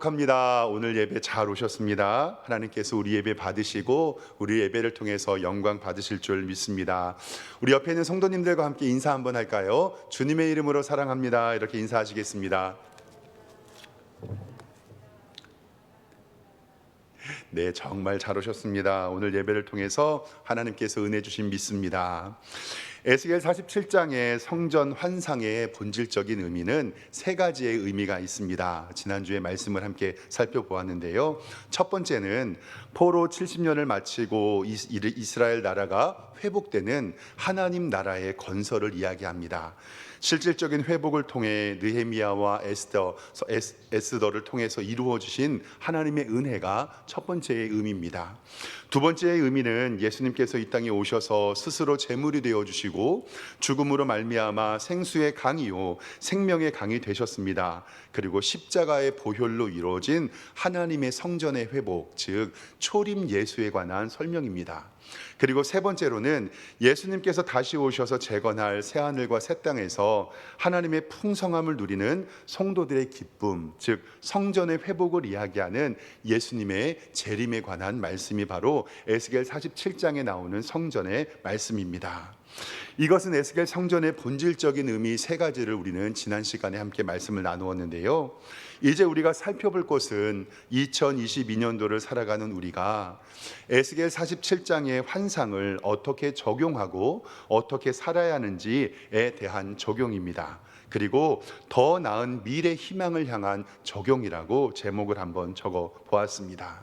합니다. 오늘 예배 잘 오셨습니다. 하나님께서 우리 예배 받으시고 우리 예배를 통해서 영광 받으실 줄 믿습니다. 우리 옆에 있는 성도님들과 함께 인사 한번 할까요? 주님의 이름으로 사랑합니다. 이렇게 인사하시겠습니다. 네, 정말 잘 오셨습니다. 오늘 예배를 통해서 하나님께서 은혜 주신 믿습니다. 에스겔 47장의 성전 환상의 본질적인 의미는 세 가지의 의미가 있습니다. 지난주에 말씀을 함께 살펴보았는데요. 첫 번째는 포로 70년을 마치고 이스라엘 나라가 회복되는 하나님 나라의 건설을 이야기합니다. 실질적인 회복을 통해 느헤미야와 에스더를 통해서 이루어 주신 하나님의 은혜가 첫 번째의 의미입니다. 두 번째의 의미는 예수님께서 이 땅에 오셔서 스스로 제물이 되어 주시고 죽음으로 말미암아 생수의 강이요 생명의 강이 되셨습니다. 그리고 십자가의 보혈로 이루어진 하나님의 성전의 회복, 즉 초림 예수에 관한 설명입니다. 그리고 세 번째로는 예수님께서 다시 오셔서 재건할 새하늘과 새 땅에서 하나님의 풍성함을 누리는 성도들의 기쁨, 즉 성전의 회복을 이야기하는 예수님의 재림에 관한 말씀이 바로 에스겔 47장에 나오는 성전의 말씀입니다. 이것은 에스겔 성전의 본질적인 의미 세 가지를 우리는 지난 시간에 함께 말씀을 나누었는데요. 이제 우리가 살펴볼 것은 2022년도를 살아가는 우리가 에스겔 47장의 환상을 어떻게 적용하고 어떻게 살아야 하는지에 대한 적용입니다. 그리고 더 나은 미래 희망을 향한 적용이라고 제목을 한번 적어 보았습니다.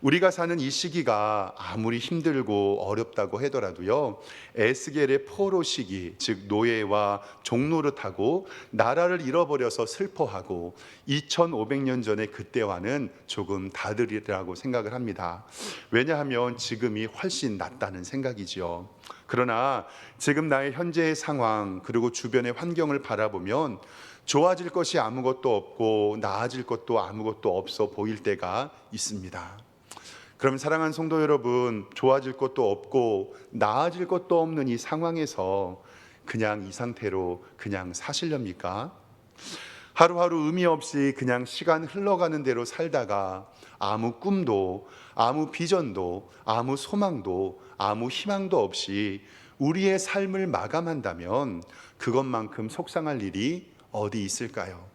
우리가 사는 이 시기가 아무리 힘들고 어렵다고 하더라도요, 에스겔의 포로 시기, 즉 노예와 종노릇하고 나라를 잃어버려서 슬퍼하고 2500년 전의 그때와는 조금 다르리라고 생각을 합니다. 왜냐하면 지금이 훨씬 낫다는 생각이지요. 그러나 지금 나의 현재의 상황 그리고 주변의 환경을 바라보면 좋아질 것이 아무것도 없고 나아질 것도 아무것도 없어 보일 때가 있습니다. 그럼 사랑하는 성도 여러분, 좋아질 것도 없고 나아질 것도 없는 이 상황에서 그냥 이 상태로 그냥 사시렵니까? 하루하루 의미 없이 그냥 시간 흘러가는 대로 살다가 아무 꿈도 아무 비전도 아무 소망도 아무 희망도 없이 우리의 삶을 마감한다면 그것만큼 속상할 일이 어디 있을까요?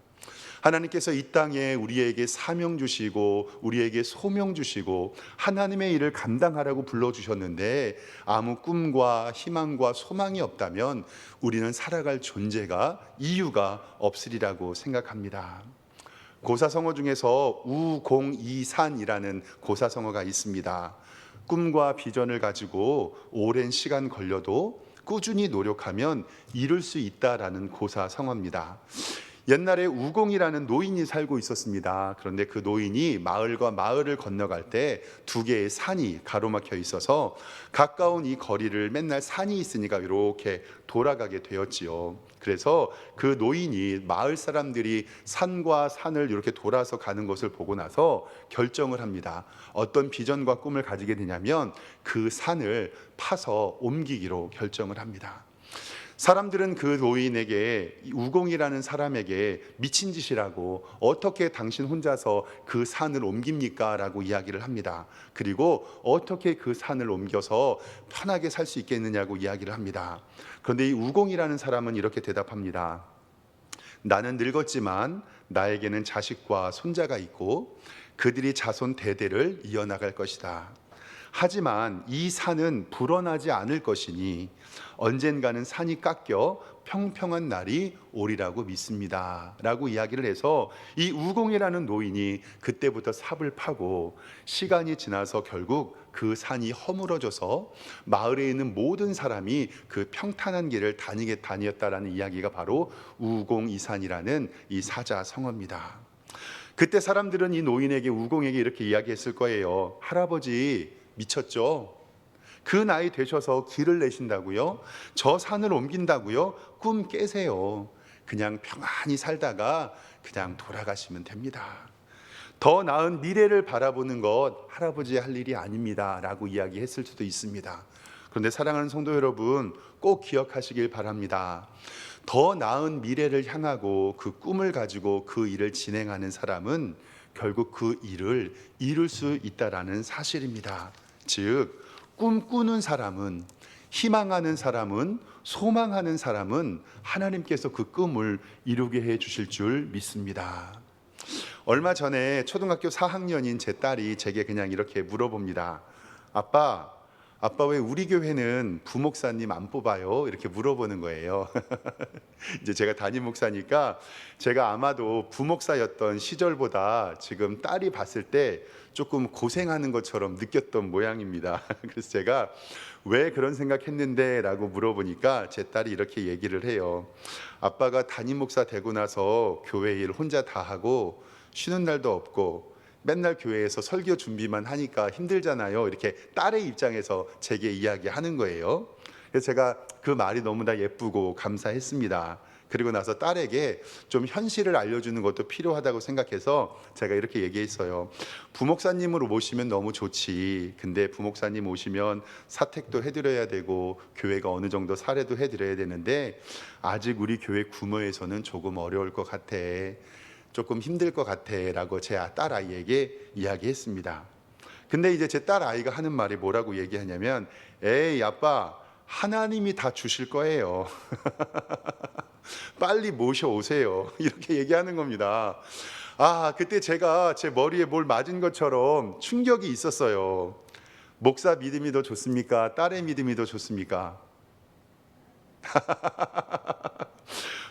하나님께서 이 땅에 우리에게 사명 주시고 우리에게 소명 주시고 하나님의 일을 감당하라고 불러주셨는데 아무 꿈과 희망과 소망이 없다면 우리는 살아갈 존재가 이유가 없으리라고 생각합니다. 고사성어 중에서 우공이산이라는 고사성어가 있습니다. 꿈과 비전을 가지고 오랜 시간 걸려도 꾸준히 노력하면 이룰 수 있다라는 고사성어입니다. 옛날에 우공이라는 노인이 살고 있었습니다. 그런데 그 노인이 마을과 마을을 건너갈 때 두 개의 산이 가로막혀 있어서 가까운 이 거리를 맨날 산이 있으니까 이렇게 돌아가게 되었지요. 그래서 그 노인이 마을 사람들이 산과 산을 이렇게 돌아서 가는 것을 보고 나서 결정을 합니다. 어떤 비전과 꿈을 가지게 되냐면 그 산을 파서 옮기기로 결정을 합니다. 사람들은 그 노인에게, 우공이라는 사람에게 미친 짓이라고, 어떻게 당신 혼자서 그 산을 옮깁니까? 라고 이야기를 합니다. 그리고 어떻게 그 산을 옮겨서 편하게 살 수 있겠느냐고 이야기를 합니다. 그런데 이 우공이라는 사람은 이렇게 대답합니다. 나는 늙었지만 나에게는 자식과 손자가 있고 그들이 자손 대대를 이어나갈 것이다. 하지만 이 산은 불어나지 않을 것이니 언젠가는 산이 깎여 평평한 날이 오리라고 믿습니다 라고 이야기를 해서 이 우공이라는 노인이 그때부터 삽을 파고 시간이 지나서 결국 그 산이 허물어져서 마을에 있는 모든 사람이 그 평탄한 길을 다녔다라는 이야기가 바로 우공이산이라는 이 사자성어입니다. 그때 사람들은 이 노인에게, 우공에게 이렇게 이야기했을 거예요. 할아버지 미쳤죠? 그 나이 되셔서 길을 내신다고요? 저 산을 옮긴다고요? 꿈 깨세요. 그냥 평안히 살다가 그냥 돌아가시면 됩니다. 더 나은 미래를 바라보는 것 할아버지 할 일이 아닙니다 라고 이야기했을 수도 있습니다. 그런데 사랑하는 성도 여러분, 꼭 기억하시길 바랍니다. 더 나은 미래를 향하고 그 꿈을 가지고 그 일을 진행하는 사람은 결국 그 일을 이룰 수 있다라는 사실입니다. 즉 꿈꾸는 사람은, 희망하는 사람은, 소망하는 사람은 하나님께서 그 꿈을 이루게 해 주실 줄 믿습니다. 얼마 전에 초등학교 4학년인 제 딸이 제게 그냥 이렇게 물어봅니다. 아빠 왜 우리 교회는 부목사님 안 뽑아요? 이렇게 물어보는 거예요. 이제 제가 담임 목사니까 제가 아마도 부목사였던 시절보다 지금 딸이 봤을 때 조금 고생하는 것처럼 느꼈던 모양입니다. 그래서 제가 왜 그런 생각했는데 라고 물어보니까 제 딸이 이렇게 얘기를 해요. 아빠가 담임 목사 되고 나서 교회 일 혼자 다 하고 쉬는 날도 없고 맨날 교회에서 설교 준비만 하니까 힘들잖아요. 이렇게 딸의 입장에서 제게 이야기하는 거예요. 그래서 제가 그 말이 너무나 예쁘고 감사했습니다. 그리고 나서 딸에게 좀 현실을 알려주는 것도 필요하다고 생각해서 제가 이렇게 얘기했어요. 부목사님으로 모시면 너무 좋지. 근데 부목사님 오시면 사택도 해드려야 되고 교회가 어느 정도 사례도 해드려야 되는데 아직 우리 교회 규모에서는 조금 어려울 것 같아. 조금 힘들 것 같아 라고 제 딸아이에게 이야기했습니다. 근데 이제 제 딸아이가 하는 말이 뭐라고 얘기하냐면 에이 아빠 하나님이 다 주실 거예요. 빨리 모셔오세요. 이렇게 얘기하는 겁니다. 그때 제가 제 머리에 뭘 맞은 것처럼 충격이 있었어요. 목사 믿음이 더 좋습니까? 딸의 믿음이 더 좋습니까?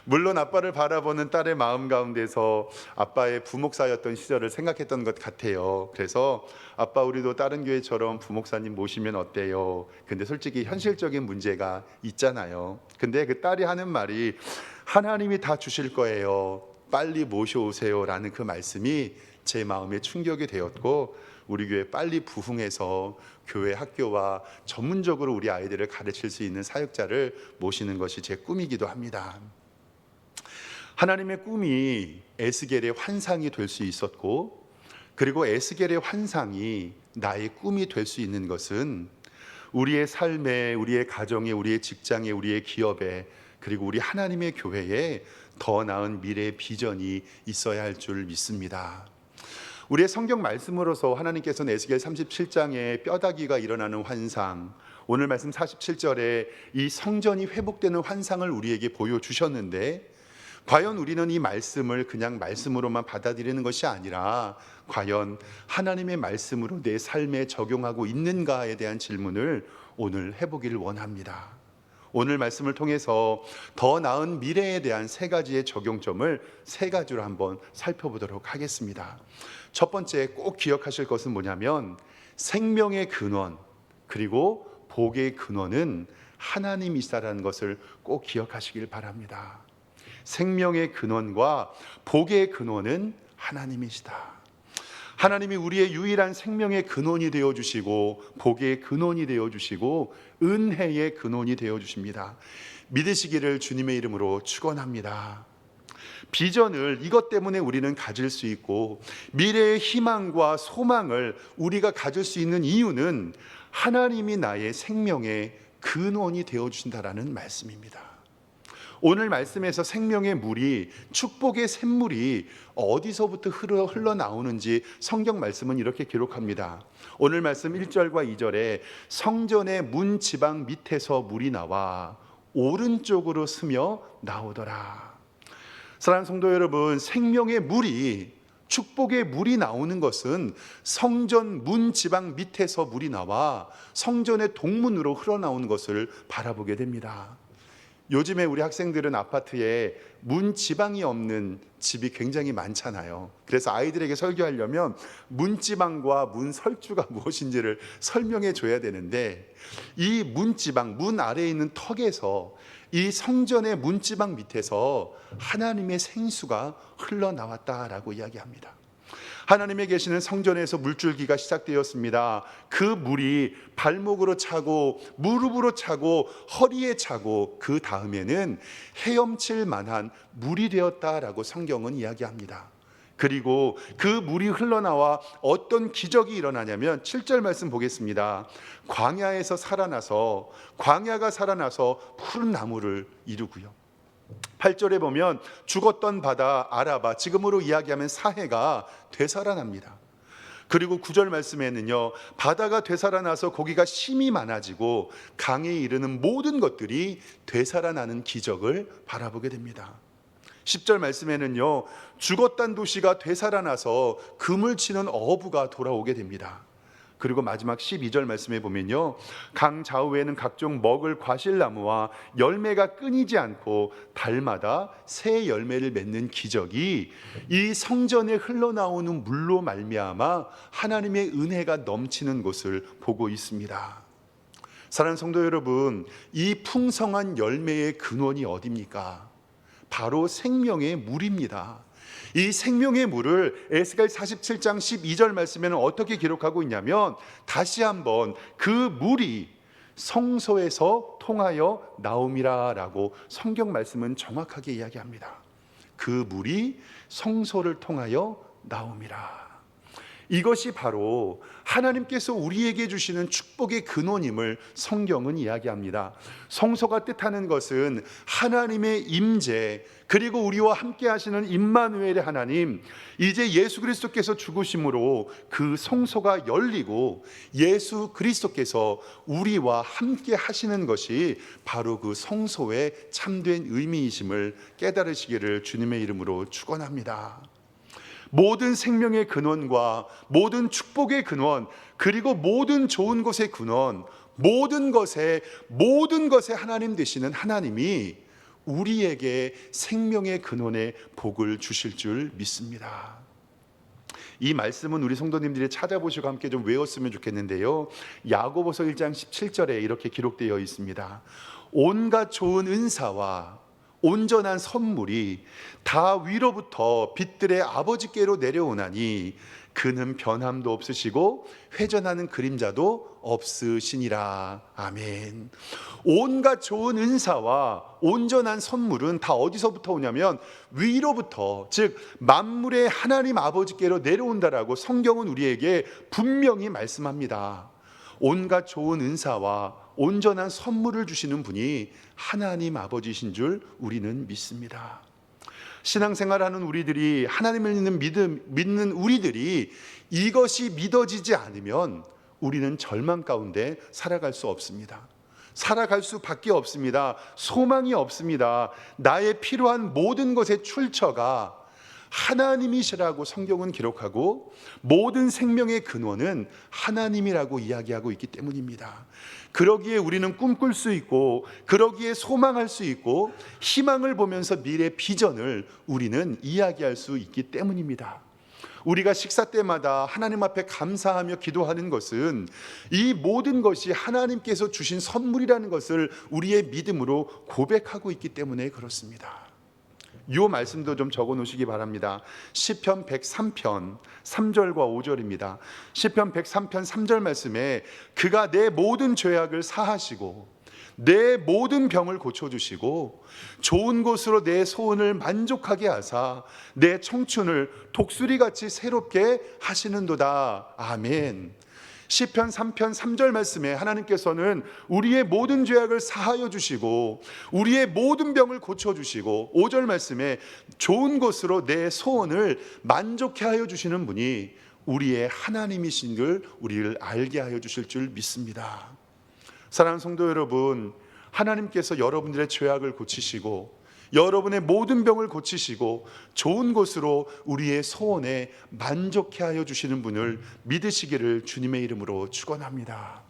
물론 아빠를 바라보는 딸의 마음 가운데서 아빠의 부목사였던 시절을 생각했던 것 같아요. 그래서 아빠 우리도 다른 교회처럼 부목사님 모시면 어때요? 근데 솔직히 현실적인 문제가 있잖아요. 근데 그 딸이 하는 말이 하나님이 다 주실 거예요. 빨리 모셔오세요 라는 그 말씀이 제 마음에 충격이 되었고 우리 교회 빨리 부흥해서 교회 학교와 전문적으로 우리 아이들을 가르칠 수 있는 사역자를 모시는 것이 제 꿈이기도 합니다. 하나님의 꿈이 에스겔의 환상이 될 수 있었고 그리고 에스겔의 환상이 나의 꿈이 될 수 있는 것은 우리의 삶에, 우리의 가정에, 우리의 직장에, 우리의 기업에 그리고 우리 하나님의 교회에 더 나은 미래의 비전이 있어야 할 줄 믿습니다. 우리의 성경 말씀으로서 하나님께서는 에스겔 37장에 뼈다귀가 일어나는 환상, 오늘 말씀 47절에 이 성전이 회복되는 환상을 우리에게 보여주셨는데 과연 우리는 이 말씀을 그냥 말씀으로만 받아들이는 것이 아니라 과연 하나님의 말씀으로 내 삶에 적용하고 있는가에 대한 질문을 오늘 해보기를 원합니다. 오늘 말씀을 통해서 더 나은 미래에 대한 세 가지의 적용점을 세 가지로 한번 살펴보도록 하겠습니다. 첫 번째 꼭 기억하실 것은 뭐냐면 생명의 근원 그리고 복의 근원은 하나님이시다라는 것을 꼭 기억하시길 바랍니다. 생명의 근원과 복의 근원은 하나님이시다. 하나님이 우리의 유일한 생명의 근원이 되어주시고 복의 근원이 되어주시고 은혜의 근원이 되어주십니다. 믿으시기를 주님의 이름으로 축원합니다. 비전을 이것 때문에 우리는 가질 수 있고 미래의 희망과 소망을 우리가 가질 수 있는 이유는 하나님이 나의 생명의 근원이 되어주신다라는 말씀입니다. 오늘 말씀에서 생명의 물이 축복의 샘물이 어디서부터 흘러나오는지 성경 말씀은 이렇게 기록합니다. 오늘 말씀 1절과 2절에 성전의 문 지방 밑에서 물이 나와 오른쪽으로 스며 나오더라. 사랑하는 성도 여러분, 생명의 물이 축복의 물이 나오는 것은 성전 문 지방 밑에서 물이 나와 성전의 동문으로 흘러나오는 것을 바라보게 됩니다. 요즘에 우리 학생들은 아파트에 문 지방이 없는 집이 굉장히 많잖아요. 그래서 아이들에게 설교하려면 문 지방과 문 설주가 무엇인지를 설명해 줘야 되는데 이 문 지방, 문 아래에 있는 턱에서 이 성전의 문 지방 밑에서 하나님의 생수가 흘러나왔다라고 이야기합니다. 하나님의 계시는 성전에서 물줄기가 시작되었습니다. 그 물이 발목으로 차고 무릎으로 차고 허리에 차고 그 다음에는 헤엄칠 만한 물이 되었다라고 성경은 이야기합니다. 그리고 그 물이 흘러나와 어떤 기적이 일어나냐면 7절 말씀 보겠습니다. 광야가 살아나서 푸른 나무를 이루고요. 8절에 보면 죽었던 바다 아라바, 지금으로 이야기하면 사해가 되살아납니다. 그리고 9절 말씀에는요, 바다가 되살아나서 고기가 심이 많아지고 강에 이르는 모든 것들이 되살아나는 기적을 바라보게 됩니다. 10절 말씀에는요, 죽었던 도시가 되살아나서 금을 치는 어부가 돌아오게 됩니다. 그리고 마지막 12절 말씀에 보면요, 강 좌우에는 각종 먹을 과실나무와 열매가 끊이지 않고 달마다 새 열매를 맺는 기적이 이 성전에 흘러나오는 물로 말미암아 하나님의 은혜가 넘치는 것을 보고 있습니다. 사랑하는 성도 여러분, 이 풍성한 열매의 근원이 어디입니까? 바로 생명의 물입니다. 이 생명의 물을 에스겔 47장 12절 말씀에는 어떻게 기록하고 있냐면, 다시 한번 그 물이 성소에서 통하여 나옴이라 라고 성경 말씀은 정확하게 이야기합니다. 그 물이 성소를 통하여 나옴이라. 이것이 바로 하나님께서 우리에게 주시는 축복의 근원임을 성경은 이야기합니다. 성소가 뜻하는 것은 하나님의 임재, 그리고 우리와 함께 하시는 임마누엘의 하나님, 이제 예수 그리스도께서 죽으심으로 그 성소가 열리고 예수 그리스도께서 우리와 함께 하시는 것이 바로 그 성소의 참된 의미이심을 깨달으시기를 주님의 이름으로 축원합니다. 모든 생명의 근원과 모든 축복의 근원, 그리고 모든 좋은 것의 근원, 모든 것에 하나님 되시는 하나님이 우리에게 생명의 근원의 복을 주실 줄 믿습니다. 이 말씀은 우리 성도님들이 찾아보시고 함께 좀 외웠으면 좋겠는데요, 야고보서 1장 17절에 이렇게 기록되어 있습니다. 온갖 좋은 은사와 온전한 선물이 다 위로부터 빛들의 아버지께로 내려오나니 그는 변함도 없으시고 회전하는 그림자도 없으시니라. 아멘. 온갖 좋은 은사와 온전한 선물은 다 어디서부터 오냐면 위로부터, 즉 만물의 하나님 아버지께로 내려온다라고 성경은 우리에게 분명히 말씀합니다. 온갖 좋은 은사와 온전한 선물을 주시는 분이 하나님 아버지신 줄 우리는 믿습니다. 신앙생활하는 우리들이, 하나님을 믿는 우리들이 이것이 믿어지지 않으면 우리는 절망 가운데 살아갈 수 없습니다. 살아갈 수밖에 없습니다. 소망이 없습니다. 나의 필요한 모든 것의 출처가 하나님이시라고 성경은 기록하고 모든 생명의 근원은 하나님이라고 이야기하고 있기 때문입니다. 그러기에 우리는 꿈꿀 수 있고, 그러기에 소망할 수 있고, 희망을 보면서 미래 비전을 우리는 이야기할 수 있기 때문입니다. 우리가 식사 때마다 하나님 앞에 감사하며 기도하는 것은 이 모든 것이 하나님께서 주신 선물이라는 것을 우리의 믿음으로 고백하고 있기 때문에 그렇습니다. 이 말씀도 좀 적어 놓으시기 바랍니다. 시편 103편 3절과 5절입니다. 시편 103편 3절 말씀에 그가 내 모든 죄악을 사하시고 내 모든 병을 고쳐주시고 좋은 곳으로 내 소원을 만족하게 하사 내 청춘을 독수리같이 새롭게 하시는도다. 아멘. 시편 3편 3절 말씀에 하나님께서는 우리의 모든 죄악을 사하여 주시고 우리의 모든 병을 고쳐주시고 5절 말씀에 좋은 곳으로 내 소원을 만족해 하여 주시는 분이 우리의 하나님이신 줄 우리를 알게 하여 주실 줄 믿습니다. 사랑하는 성도 여러분, 하나님께서 여러분들의 죄악을 고치시고 여러분의 모든 병을 고치시고 좋은 곳으로 우리의 소원에 만족해 하여 주시는 분을 믿으시기를 주님의 이름으로 축원합니다.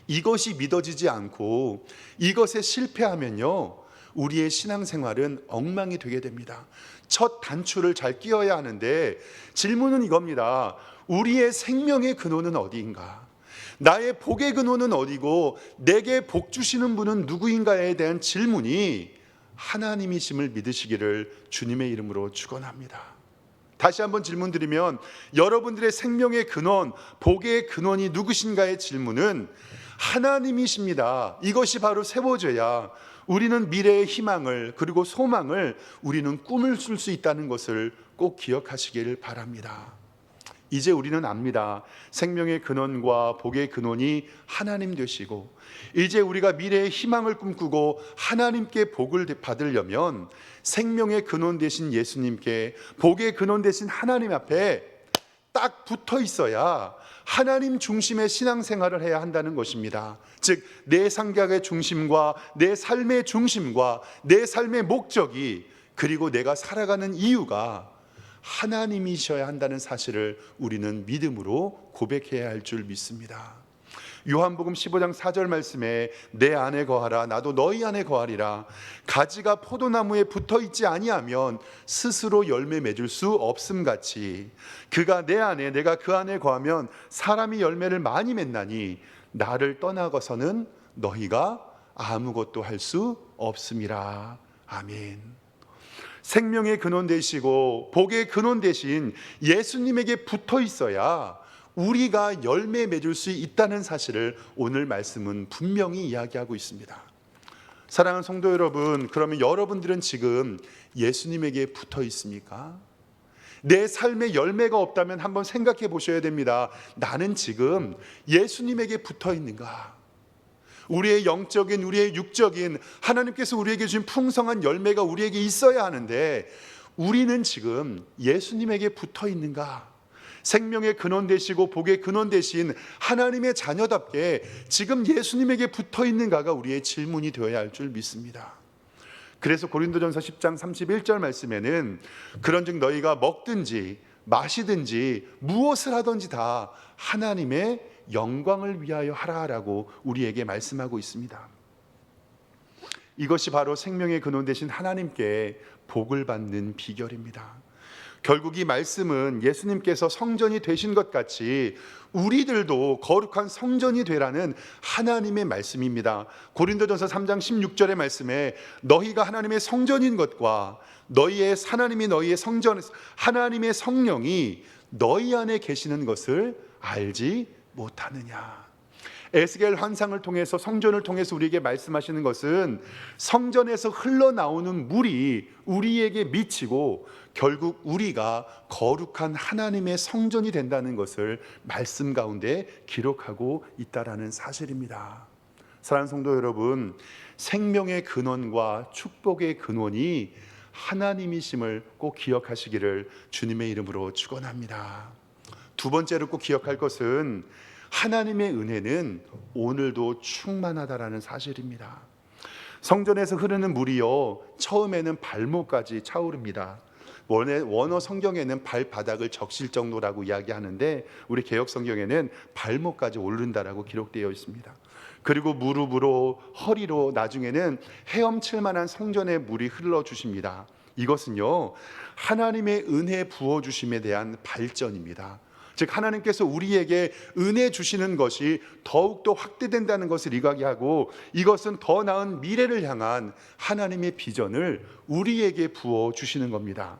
이것이 믿어지지 않고 이것에 실패하면요, 우리의 신앙생활은 엉망이 되게 됩니다. 첫 단추를 잘 끼워야 하는데 질문은 이겁니다. 우리의 생명의 근원은 어디인가? 나의 복의 근원은 어디고 내게 복 주시는 분은 누구인가에 대한 질문이 하나님이심을 믿으시기를 주님의 이름으로 축원합니다. 다시 한번 질문 드리면 여러분들의 생명의 근원, 복의 근원이 누구신가의 질문은 하나님이십니다. 이것이 바로 세워져야 우리는 미래의 희망을, 그리고 소망을, 우리는 꿈을 줄 수 있다는 것을 꼭 기억하시길 바랍니다. 이제 우리는 압니다. 생명의 근원과 복의 근원이 하나님 되시고, 이제 우리가 미래의 희망을 꿈꾸고 하나님께 복을 받으려면 생명의 근원 되신 예수님께, 복의 근원 되신 하나님 앞에 딱 붙어 있어야 하나님 중심의 신앙생활을 해야 한다는 것입니다. 즉, 내 생각의 중심과 내 삶의 중심과 내 삶의 목적이, 그리고 내가 살아가는 이유가 하나님이셔야 한다는 사실을 우리는 믿음으로 고백해야 할 줄 믿습니다. 요한복음 15장 4절 말씀에 내 안에 거하라 나도 너희 안에 거하리라. 가지가 포도나무에 붙어 있지 아니하면 스스로 열매 맺을 수 없음같이 그가 내 안에 내가 그 안에 거하면 사람이 열매를 많이 맺나니 나를 떠나고서는 너희가 아무것도 할 수 없음이라. 아멘. 생명의 근원 되시고 복의 근원 되신 예수님에게 붙어 있어야 우리가 열매 맺을 수 있다는 사실을 오늘 말씀은 분명히 이야기하고 있습니다. 사랑하는 성도 여러분, 그러면 여러분들은 지금 예수님에게 붙어 있습니까? 내 삶에 열매가 없다면 한번 생각해 보셔야 됩니다. 나는 지금 예수님에게 붙어 있는가? 우리의 영적인, 우리의 육적인, 하나님께서 우리에게 주신 풍성한 열매가 우리에게 있어야 하는데 우리는 지금 예수님에게 붙어 있는가? 생명의 근원 되시고 복의 근원 되신 하나님의 자녀답게 지금 예수님에게 붙어 있는가가 우리의 질문이 되어야 할 줄 믿습니다. 그래서 고린도전서 10장 31절 말씀에는 그런즉 너희가 먹든지 마시든지 무엇을 하든지 다 하나님의 영광을 위하여 하라라고 우리에게 말씀하고 있습니다. 이것이 바로 생명의 근원 되신 하나님께 복을 받는 비결입니다. 결국 이 말씀은 예수님께서 성전이 되신 것 같이 우리들도 거룩한 성전이 되라는 하나님의 말씀입니다. 고린도전서 3장 16절의 말씀에 너희가 하나님의 성전인 것과 너희의 하나님이 너희의 성전, 하나님의 성령이 너희 안에 계시는 것을 알지 못하느냐. 에스겔 환상을 통해서, 성전을 통해서 우리에게 말씀하시는 것은 성전에서 흘러나오는 물이 우리에게 미치고 결국 우리가 거룩한 하나님의 성전이 된다는 것을 말씀 가운데 기록하고 있다라는 사실입니다. 사랑하는 성도 여러분, 생명의 근원과 축복의 근원이 하나님이심을 꼭 기억하시기를 주님의 이름으로 축원합니다. 두 번째로 꼭 기억할 것은 하나님의 은혜는 오늘도 충만하다라는 사실입니다. 성전에서 흐르는 물이요, 처음에는 발목까지 차오릅니다. 원어 성경에는 발바닥을 적실 정도라고 이야기하는데 우리 개역 성경에는 발목까지 오른다라고 기록되어 있습니다. 그리고 무릎으로, 허리로, 나중에는 헤엄칠 만한 성전의 물이 흘러주십니다. 이것은요, 하나님의 은혜 부어주심에 대한 발전입니다. 즉 하나님께서 우리에게 은혜 주시는 것이 더욱더 확대된다는 것을 이야기하고, 이것은 더 나은 미래를 향한 하나님의 비전을 우리에게 부어주시는 겁니다.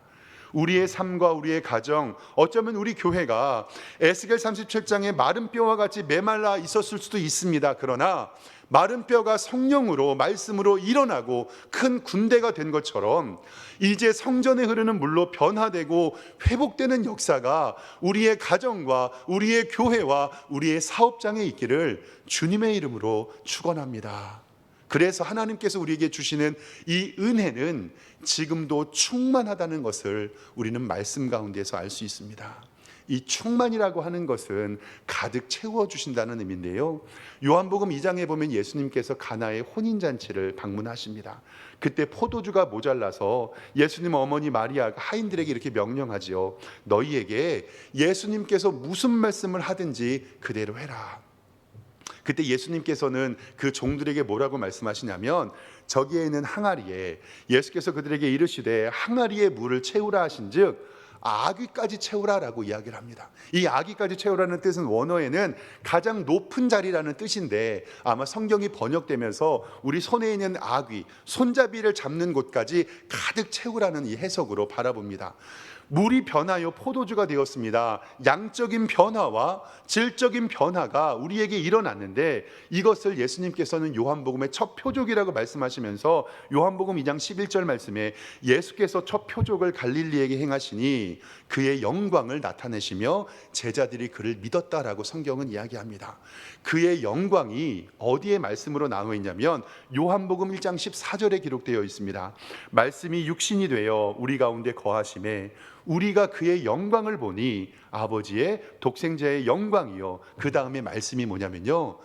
우리의 삶과 우리의 가정, 어쩌면 우리 교회가 에스겔 37장의 마른 뼈와 같이 메말라 있었을 수도 있습니다. 그러나 마른 뼈가 성령으로, 말씀으로 일어나고 큰 군대가 된 것처럼 이제 성전에 흐르는 물로 변화되고 회복되는 역사가 우리의 가정과 우리의 교회와 우리의 사업장에 있기를 주님의 이름으로 축원합니다. 그래서 하나님께서 우리에게 주시는 이 은혜는 지금도 충만하다는 것을 우리는 말씀 가운데서 알 수 있습니다. 이 충만이라고 하는 것은 가득 채워주신다는 의미인데요, 요한복음 2장에 보면 예수님께서 가나의 혼인잔치를 방문하십니다. 그때 포도주가 모자라서 예수님 어머니 마리아가 하인들에게 이렇게 명령하지요. 너희에게 예수님께서 무슨 말씀을 하든지 그대로 해라. 그때 예수님께서는 그 종들에게 뭐라고 말씀하시냐면, 저기에 있는 항아리에 예수께서 그들에게 이르시되 항아리에 물을 채우라 하신즉 아귀까지 채우라라고 이야기를 합니다. 이 아귀까지 채우라는 뜻은 원어에는 가장 높은 자리라는 뜻인데, 아마 성경이 번역되면서 우리 손에 있는 아귀, 손잡이를 잡는 곳까지 가득 채우라는 이 해석으로 바라봅니다. 물이 변하여 포도주가 되었습니다. 양적인 변화와 질적인 변화가 우리에게 일어났는데 이것을 예수님께서는 요한복음의 첫 표적이라고 말씀하시면서 요한복음 2장 11절 말씀에 예수께서 첫 표적을 갈릴리에게 행하시니 그의 영광을 나타내시며 제자들이 그를 믿었다라고 성경은 이야기합니다. 그의 영광이 어디에 말씀으로 나와 있냐면 요한복음 1장 14절에 기록되어 있습니다. 말씀이 육신이 되어 우리 가운데 거하심에 우리가 그의 영광을 보니 아버지의 독생자의 영광이요. 그 다음에 말씀이 뭐냐면요,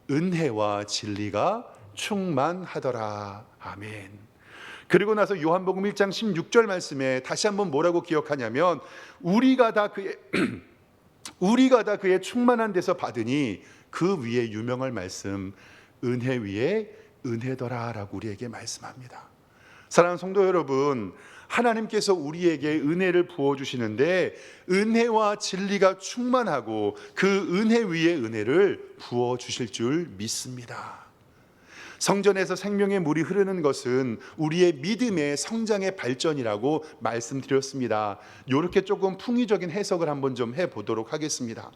은혜와 진리가 충만하더라. 아멘. 그리고 나서 요한복음 1장 16절 말씀에 다시 한번 뭐라고 기억하냐면 우리가 다 그의 충만한 데서 받으니 그 위에 유명할 말씀 은혜 위에 은혜더라라고 우리에게 말씀합니다. 사랑하는 성도 여러분, 하나님께서 우리에게 은혜를 부어주시는데 은혜와 진리가 충만하고 그 은혜 위에 은혜를 부어주실 줄 믿습니다. 성전에서 생명의 물이 흐르는 것은 우리의 믿음의 성장의 발전이라고 말씀드렸습니다. 이렇게 조금 풍의적인 해석을 한번 좀 해보도록 하겠습니다.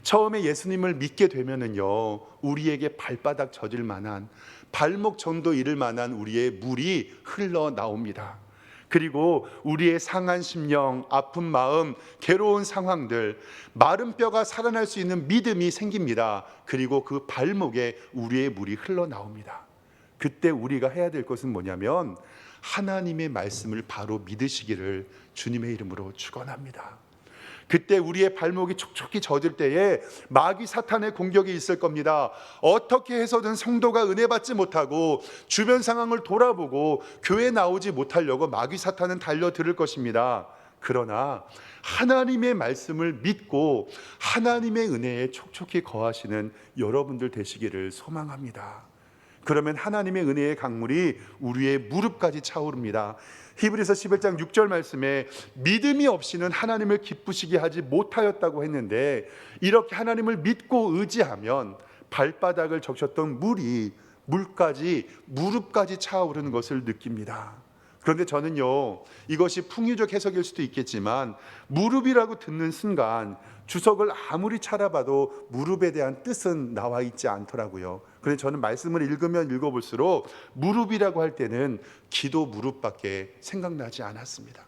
처음에 예수님을 믿게 되면은요, 우리에게 발바닥 젖을 만한, 발목 정도 이를 만한 우리의 물이 흘러나옵니다. 그리고 우리의 상한 심령, 아픈 마음, 괴로운 상황들, 마른 뼈가 살아날 수 있는 믿음이 생깁니다. 그리고 그 발목에 우리의 물이 흘러나옵니다. 그때 우리가 해야 될 것은 뭐냐면 하나님의 말씀을 바로 믿으시기를 주님의 이름으로 축원합니다. 그때 우리의 발목이 촉촉히 젖을 때에 마귀 사탄의 공격이 있을 겁니다. 어떻게 해서든 성도가 은혜 받지 못하고 주변 상황을 돌아보고 교회 나오지 못하려고 마귀 사탄은 달려들을 것입니다. 그러나 하나님의 말씀을 믿고 하나님의 은혜에 촉촉히 거하시는 여러분들 되시기를 소망합니다. 그러면 하나님의 은혜의 강물이 우리의 무릎까지 차오릅니다. 히브리서 11장 6절 말씀에 믿음이 없이는 하나님을 기쁘시게 하지 못하였다고 했는데 이렇게 하나님을 믿고 의지하면 발바닥을 적셨던 물이 무릎까지 차오르는 것을 느낍니다. 그런데 저는요, 이것이 풍유적 해석일 수도 있겠지만 무릎이라고 듣는 순간 주석을 아무리 찾아봐도 무릎에 대한 뜻은 나와 있지 않더라고요. 그런데 저는 말씀을 읽으면 읽어볼수록 무릎이라고 할 때는 기도 무릎밖에 생각나지 않았습니다.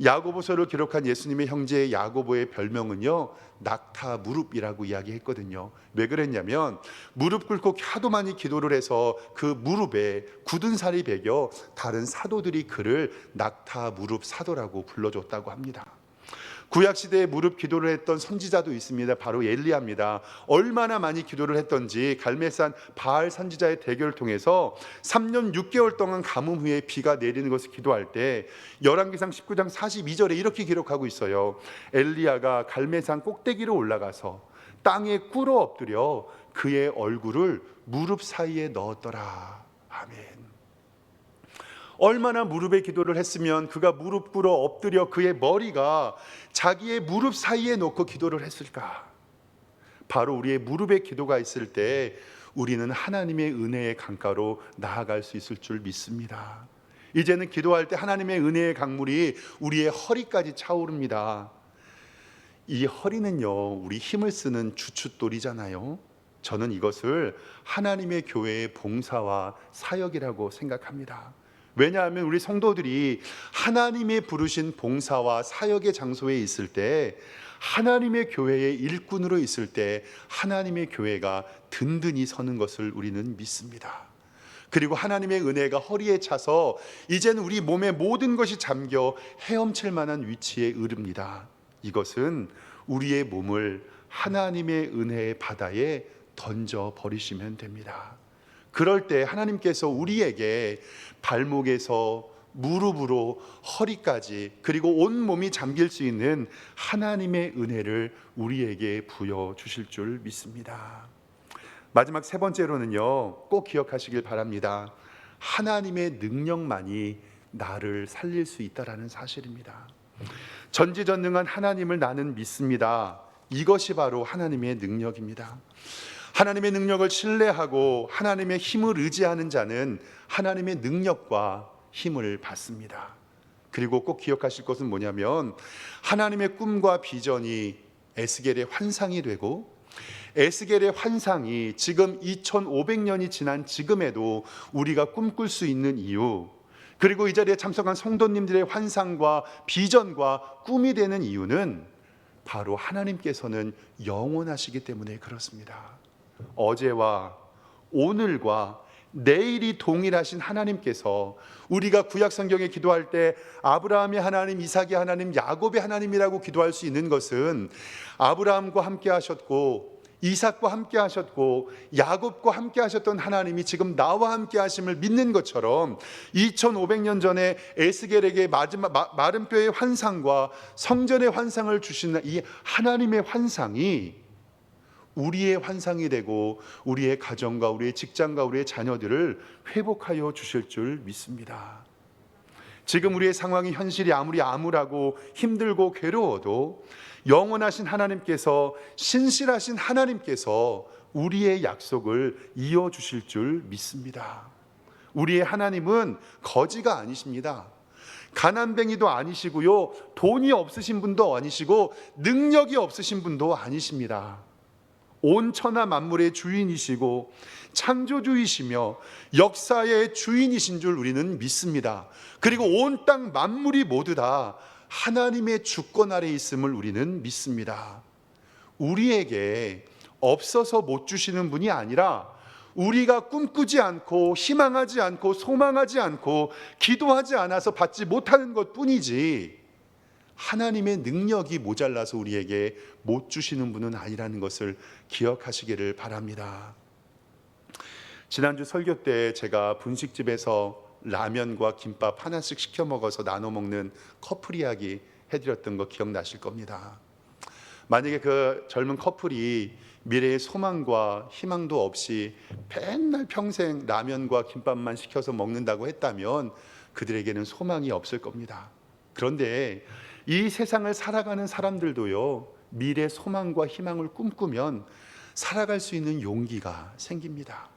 야고보서를 기록한 예수님의 형제 야고보의 별명은요, 낙타 무릎이라고 이야기했거든요. 왜 그랬냐면 무릎 꿇고 하도 많이 기도를 해서 그 무릎에 굳은 살이 배겨 다른 사도들이 그를 낙타 무릎 사도라고 불러줬다고 합니다. 구약시대에 무릎 기도를 했던 선지자도 있습니다. 바로 엘리야입니다. 얼마나 많이 기도를 했던지 갈멜산 바알 선지자의 대결을 통해서 3년 6개월 동안 가뭄 후에 비가 내리는 것을 기도할 때 열왕기상 19장 42절에 이렇게 기록하고 있어요. 엘리야가 갈멜산 꼭대기로 올라가서 땅에 꿇어 엎드려 그의 얼굴을 무릎 사이에 넣었더라. 아멘. 얼마나 무릎에 기도를 했으면 그가 무릎 꿇어 엎드려 그의 머리가 자기의 무릎 사이에 놓고 기도를 했을까? 바로 우리의 무릎에 기도가 있을 때 우리는 하나님의 은혜의 강가로 나아갈 수 있을 줄 믿습니다. 이제는 기도할 때 하나님의 은혜의 강물이 우리의 허리까지 차오릅니다. 이 허리는요, 우리 힘을 쓰는 주춧돌이잖아요. 저는 이것을 하나님의 교회의 봉사와 사역이라고 생각합니다. 왜냐하면 우리 성도들이 하나님의 부르신 봉사와 사역의 장소에 있을 때, 하나님의 교회의 일꾼으로 있을 때 하나님의 교회가 든든히 서는 것을 우리는 믿습니다. 그리고 하나님의 은혜가 허리에 차서 이제는 우리 몸의 모든 것이 잠겨 헤엄칠 만한 위치에 이릅니다. 이것은 우리의 몸을 하나님의 은혜의 바다에 던져 버리시면 됩니다. 그럴 때 하나님께서 우리에게 발목에서 무릎으로 허리까지 그리고 온 몸이 잠길 수 있는 하나님의 은혜를 우리에게 부여주실 줄 믿습니다. 마지막 세 번째로는요, 꼭 기억하시길 바랍니다. 하나님의 능력만이 나를 살릴 수 있다라는 사실입니다. 전지전능한 하나님을 나는 믿습니다. 이것이 바로 하나님의 능력입니다. 하나님의 능력을 신뢰하고 하나님의 힘을 의지하는 자는 하나님의 능력과 힘을 받습니다. 그리고 꼭 기억하실 것은 뭐냐면 하나님의 꿈과 비전이 에스겔의 환상이 되고 에스겔의 환상이 지금 2500년이 지난 지금에도 우리가 꿈꿀 수 있는 이유, 그리고 이 자리에 참석한 성도님들의 환상과 비전과 꿈이 되는 이유는 바로 하나님께서는 영원하시기 때문에 그렇습니다. 어제와 오늘과 내일이 동일하신 하나님께서 우리가 구약 성경에 기도할 때 아브라함의 하나님, 이삭의 하나님, 야곱의 하나님이라고 기도할 수 있는 것은 아브라함과 함께 하셨고 이삭과 함께 하셨고 야곱과 함께 하셨던 하나님이 지금 나와 함께 하심을 믿는 것처럼 2500년 전에 에스겔에게 마른 뼈의 환상과 성전의 환상을 주신 이 하나님의 환상이 우리의 환상이 되고 우리의 가정과 우리의 직장과 우리의 자녀들을 회복하여 주실 줄 믿습니다. 지금 우리의 상황이 현실이 아무리 암울하고 힘들고 괴로워도 영원하신 하나님께서, 신실하신 하나님께서 우리의 약속을 이어주실 줄 믿습니다. 우리의 하나님은 거지가 아니십니다. 가난뱅이도 아니시고요, 돈이 없으신 분도 아니시고 능력이 없으신 분도 아니십니다. 온 천하 만물의 주인이시고 창조주이시며 역사의 주인이신 줄 우리는 믿습니다. 그리고 온 땅 만물이 모두 다 하나님의 주권 아래 있음을 우리는 믿습니다. 우리에게 없어서 못 주시는 분이 아니라 우리가 꿈꾸지 않고 희망하지 않고 소망하지 않고 기도하지 않아서 받지 못하는 것뿐이지 하나님의 능력이 모자라서 우리에게 못 주시는 분은 아니라는 것을 기억하시기를 바랍니다. 지난주 설교 때 제가 분식집에서 라면과 김밥 하나씩 시켜 먹어서 나눠 먹는 커플 이야기 해드렸던 거 기억나실 겁니다. 만약에 그 젊은 커플이 미래의 소망과 희망도 없이 맨날 평생 라면과 김밥만 시켜서 먹는다고 했다면 그들에게는 소망이 없을 겁니다. 그런데 이 세상을 살아가는 사람들도요, 미래 소망과 희망을 꿈꾸면 살아갈 수 있는 용기가 생깁니다.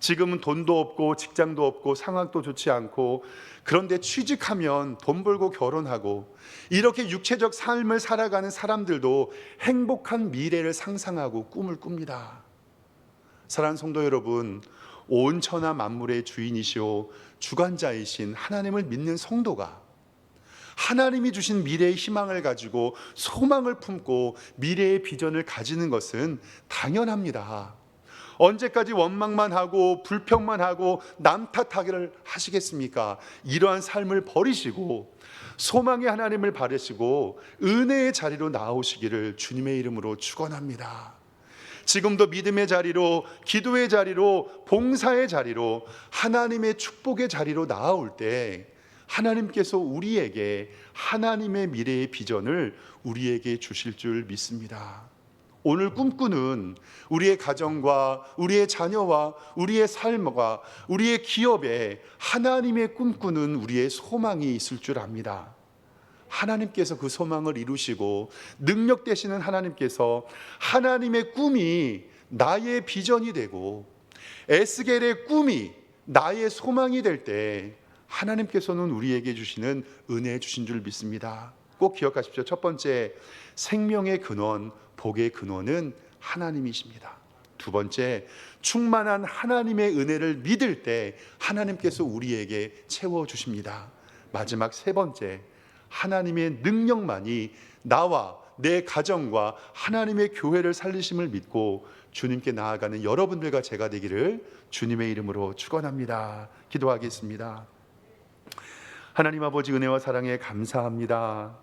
지금은 돈도 없고 직장도 없고 상황도 좋지 않고, 그런데 취직하면 돈 벌고 결혼하고 이렇게 육체적 삶을 살아가는 사람들도 행복한 미래를 상상하고 꿈을 꿉니다. 사랑하는 성도 여러분, 온 천하 만물의 주인이시오 주관자이신 하나님을 믿는 성도가 하나님이 주신 미래의 희망을 가지고 소망을 품고 미래의 비전을 가지는 것은 당연합니다. 언제까지 원망만 하고 불평만 하고 남 탓하기를 하시겠습니까? 이러한 삶을 버리시고 소망의 하나님을 바라시고 은혜의 자리로 나오시기를 주님의 이름으로 축원합니다. 지금도 믿음의 자리로, 기도의 자리로, 봉사의 자리로, 하나님의 축복의 자리로 나아올 때 하나님께서 우리에게 하나님의 미래의 비전을 우리에게 주실 줄 믿습니다. 오늘 꿈꾸는 우리의 가정과 우리의 자녀와 우리의 삶과 우리의 기업에 하나님의 꿈꾸는 우리의 소망이 있을 줄 압니다. 하나님께서 그 소망을 이루시고 능력 되시는 하나님께서 하나님의 꿈이 나의 비전이 되고 에스겔의 꿈이 나의 소망이 될 때 하나님께서는 우리에게 주시는 은혜 주신 줄 믿습니다. 꼭 기억하십시오. 첫 번째, 생명의 근원, 복의 근원은 하나님이십니다. 두 번째, 충만한 하나님의 은혜를 믿을 때 하나님께서 우리에게 채워주십니다. 마지막 세 번째, 하나님의 능력만이 나와 내 가정과 하나님의 교회를 살리심을 믿고 주님께 나아가는 여러분들과 제가 되기를 주님의 이름으로 축원합니다. 기도하겠습니다. 하나님 아버지, 은혜와 사랑에 감사합니다.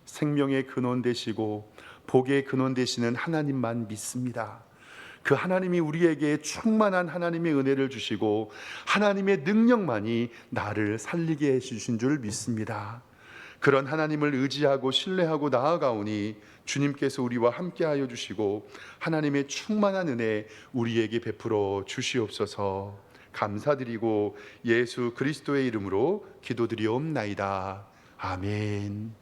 생명의 근원 되시고 복의 근원 되시는 하나님만 믿습니다. 그 하나님이 우리에게 충만한 하나님의 은혜를 주시고 하나님의 능력만이 나를 살리게 해주신 줄 믿습니다. 그런 하나님을 의지하고 신뢰하고 나아가오니 주님께서 우리와 함께하여 주시고 하나님의 충만한 은혜 우리에게 베풀어 주시옵소서. 감사드리고 예수 그리스도의 이름으로 기도드리옵나이다. 아멘.